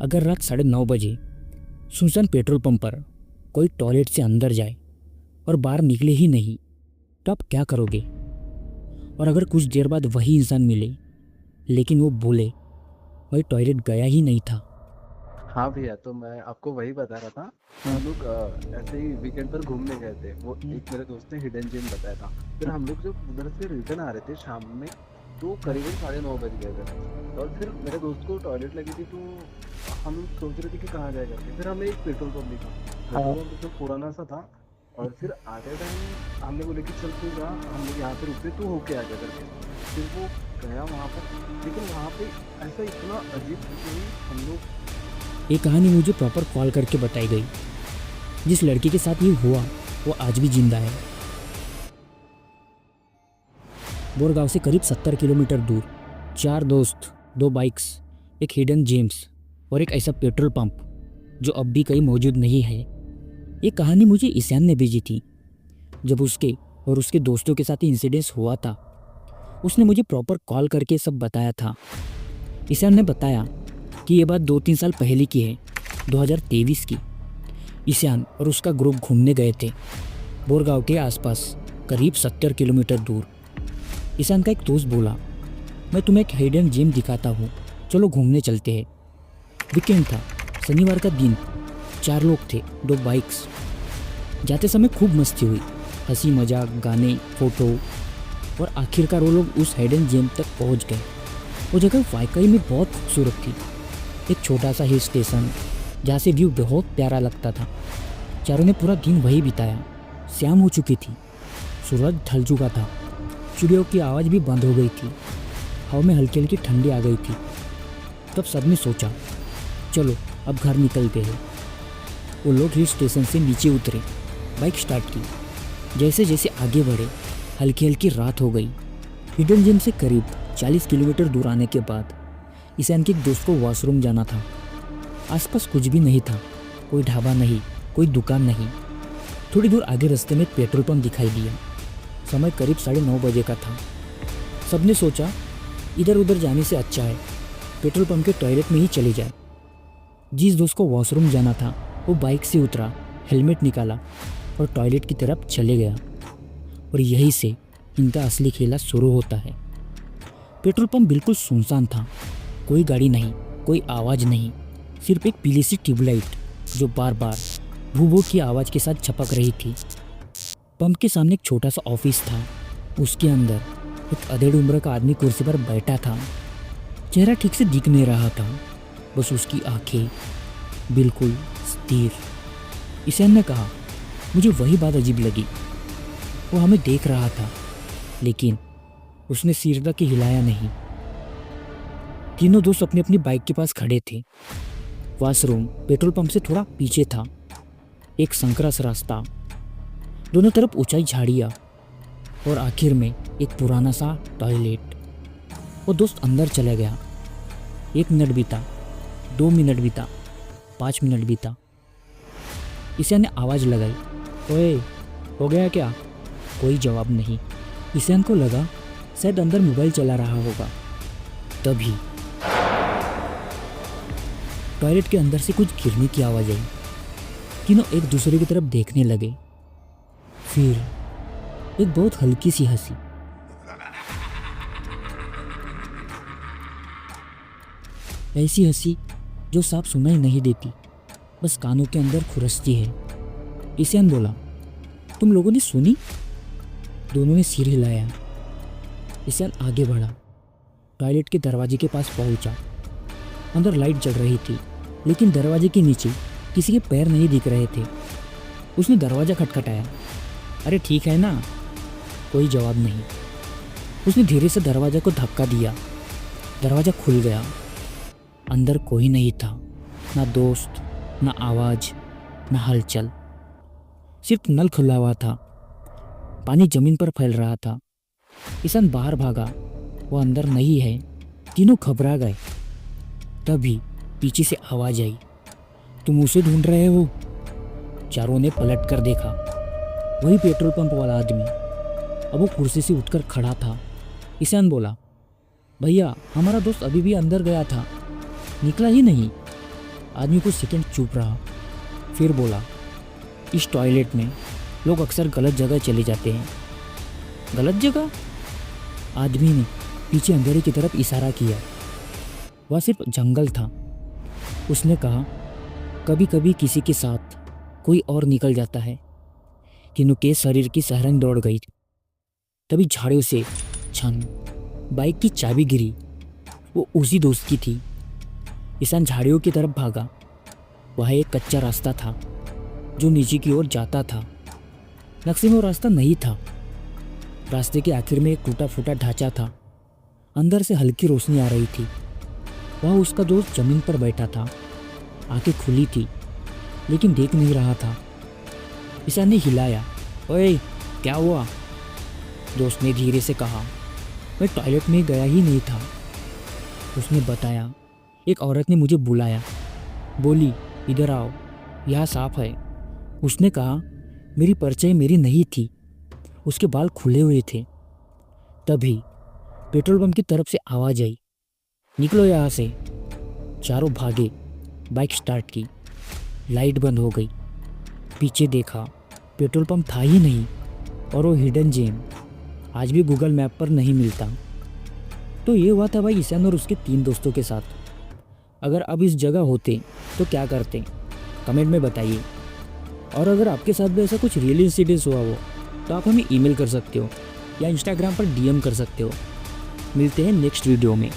अगर रात 9:30 सुनसान पेट्रोल पंप पर कोई टॉयलेट से अंदर जाए और बाहर निकले ही नहीं, तो आप क्या करोगे? और अगर कुछ देर बाद वही इंसान मिले लेकिन वो बोले वही टॉयलेट गया ही नहीं था। हाँ भैया, तो मैं आपको वही बता रहा था। हम लोग ऐसे ही वीकेंड पर घूमने गए थे। वो एक मेरे दोस्त ने हिडन जेम बताया था। फिर हम लोग जब उधर से रिटर्न आ रहे थे शाम में, तो करीबन 9:30 बज गए थे। और फिर मेरे दोस्त को टॉयलेट लगी थी, तो हम लोग सोच रहे थे कि कहाँ जाए करके। फिर हमने एक पेट्रोल पंप दिखा। पेट्रोल पंप एकदम पुराना सा था। और फिर आते टाइम हमने बोले कि चल तू जा, हम लोग यहाँ पे रुकते, तू होके आ जा करके। फिर वो गया वहाँ पर, लेकिन वहाँ पे ऐसा इतना अजीब हुई। हम लोग ये कहानी मुझे प्रॉपर कॉल करके बताई गई। जिस लड़की के साथ ये हुआ वो आज भी जिंदा है। बोरगांव से करीब 70 किलोमीटर दूर 4 दोस्त, 2 बाइक्स, एक हिडन जेम्स और एक ऐसा पेट्रोल पंप जो अब भी कहीं मौजूद नहीं है। ये कहानी मुझे ईशान ने भेजी थी। जब उसके और उसके दोस्तों के साथ इंसिडेंस हुआ था, उसने मुझे प्रॉपर कॉल करके सब बताया था। ईशान ने बताया कि ये बात 2-3 साल पहले की है, 2023 की। ईशान और उसका ग्रुप घूमने गए थे बोरगांव के आसपास करीब 70 किलोमीटर दूर। ईशान का एक दोस्त बोला, मैं तुम्हें एक हिडन जिम दिखाता हूँ, चलो घूमने चलते हैं। वीकेंड था, शनिवार का दिन। 4 लोग थे, 2 बाइक्स। जाते समय खूब मस्ती हुई, हंसी मजाक, गाने, फोटो, और आखिरकार वो लोग उस हिडन जिम तक पहुँच गए। वो जगह वाकई में बहुत खूबसूरत थी। एक छोटा सा हिल स्टेशन जहाँ से व्यू बहुत प्यारा लगता था। चारों ने पूरा दिन वही बिताया। शाम हो चुकी थी, सूरज ढल चुका था, चिड़ियों की आवाज़ भी बंद हो गई थी, हवा में हल्की हल्की ठंडी आ गई थी। तब सबने सोचा चलो अब घर निकलते हैं। वो लोग हिल स्टेशन से नीचे उतरे, बाइक स्टार्ट की। जैसे जैसे आगे बढ़े हल्की हल्की रात हो गई। हिडन जिम से करीब 40 किलोमीटर दूर आने के बाद ईशान के एक दोस्त को वॉशरूम जाना था। आसपास कुछ भी नहीं था, कोई ढाबा नहीं, कोई दुकान नहीं। थोड़ी दूर आगे रास्ते में एक पेट्रोल पंप दिखाई दिया। समय करीब 9:30 बजे का था। सबने सोचा इधर उधर जाने से अच्छा है पेट्रोल पंप के टॉयलेट में ही चले जाए। जिस दोस्त को वॉशरूम जाना था वो बाइक से उतरा, हेलमेट निकाला और टॉयलेट की तरफ चले गया। और यहीं से इनका असली खेला शुरू होता है। पेट्रोल पंप बिल्कुल सुनसान था, कोई गाड़ी नहीं, कोई आवाज़ नहीं, सिर्फ एक पीली सी ट्यूबलाइट जो बार बार भू भू की आवाज़ के साथ छपक रही थी। पंप के सामने एक छोटा सा ऑफिस था। उसके अंदर एक अधेड़ उम्र का आदमी कुर्सी पर बैठा था। चेहरा ठीक से दिख नहीं रहा था, बस उसकी आंखें बिल्कुल स्थिर। ईशान ने कहा, मुझे वही बात अजीब लगी। वो हमें देख रहा था लेकिन उसने सिर तक हिलाया नहीं। तीनों दोस्त अपनी अपनी बाइक के पास खड़े थे। वॉशरूम पेट्रोल पंप से थोड़ा पीछे था, एक संकरा सा रास्ता, दोनों तरफ ऊंचाई झाड़ियाँ और आखिर में एक पुराना सा टॉयलेट। वो दोस्त अंदर चला गया। 1 मिनट बीता, 2 मिनट बीता, 5 मिनट बीता। ईशान ने आवाज़ लगाई, ओए हो गया क्या? कोई जवाब नहीं। ईशान को लगा शायद अंदर मोबाइल चला रहा होगा। तभी टॉयलेट के अंदर से कुछ गिरने की आवाज़ आई। तीनों एक दूसरे की तरफ देखने लगे। फिर एक बहुत हल्की सी हंसी। ऐसी हंसी जो साफ सुनाई नहीं देती, बस कानों के अंदर खुरसती है। ईशान बोला, तुम लोगों ने सुनी? दोनों ने सिर हिलाया। ईशान आगे बढ़ा, टॉयलेट के दरवाजे के पास पहुंचा। अंदर लाइट जल रही थी लेकिन दरवाजे के नीचे किसी के पैर नहीं दिख रहे थे। उसने दरवाज़ा खटखटाया, अरे ठीक है ना? कोई जवाब नहीं। उसने धीरे से दरवाजे को धक्का दिया, दरवाज़ा खुल गया। अंदर कोई नहीं था, ना दोस्त, ना आवाज़, ना हलचल। सिर्फ नल खुला हुआ था, पानी जमीन पर फैल रहा था। ईशान बाहर भागा, वो अंदर नहीं है। तीनों घबरा गए। तभी पीछे से आवाज़ आई, तुम उसे ढूंढ रहे हो? चारों ने पलट कर देखा। वही पेट्रोल पंप वाला आदमी, अब वो कुर्सी से उठकर खड़ा था। ईशान बोला, भैया हमारा दोस्त अभी भी अंदर गया था, निकला ही नहीं। आदमी कुछ सेकंड चुप रहा, फिर बोला, इस टॉयलेट में लोग अक्सर गलत जगह चले जाते हैं। गलत जगह? आदमी ने पीछे अंधेरे की तरफ इशारा किया। वह सिर्फ जंगल था। उसने कहा, कभी कभी किसी के साथ कोई और निकल जाता है। तीनों के शरीर की सहरन दौड़ गई। तभी झाड़ियों से छन बाइक की चाबी गिरी। वो उसी दोस्त की थी। ईशान झाड़ियों की तरफ भागा। वह एक कच्चा रास्ता था जो नीचे की ओर जाता था। नक्शे में वो रास्ता नहीं था। रास्ते के आखिर में एक टूटा फूटा ढांचा था। अंदर से हल्की रोशनी आ रही थी। वह उसका दोस्त जमीन पर बैठा था। आंखें खुली थी लेकिन देख नहीं रहा था। ईशान ने हिलाया, ओए क्या हुआ? दोस्त ने धीरे से कहा, मैं टॉयलेट में गया ही नहीं था। उसने बताया, एक औरत ने मुझे बुलाया, बोली इधर आओ, यहाँ साफ है। उसने कहा, मेरी परछाई मेरी नहीं थी। उसके बाल खुले हुए थे। तभी पेट्रोल पंप की तरफ से आवाज़ आई, निकलो यहाँ से। चारों भागे। बाइक स्टार्ट की। लाइट बंद हो गई। पीछे देखा, पेट्रोल पंप था ही नहीं और वो हिडन जेम आज भी गूगल मैप पर नहीं मिलता। तो ये हुआ था भाई ईशान और उसके 3 दोस्तों के साथ। अगर अब इस जगह होते तो क्या करते, कमेंट में बताइए। और अगर आपके साथ भी ऐसा कुछ रियल इंसिडेंस हुआ हो तो आप हमें ईमेल कर सकते हो या इंस्टाग्राम पर डीएम कर सकते हो। मिलते हैं नेक्स्ट वीडियो में।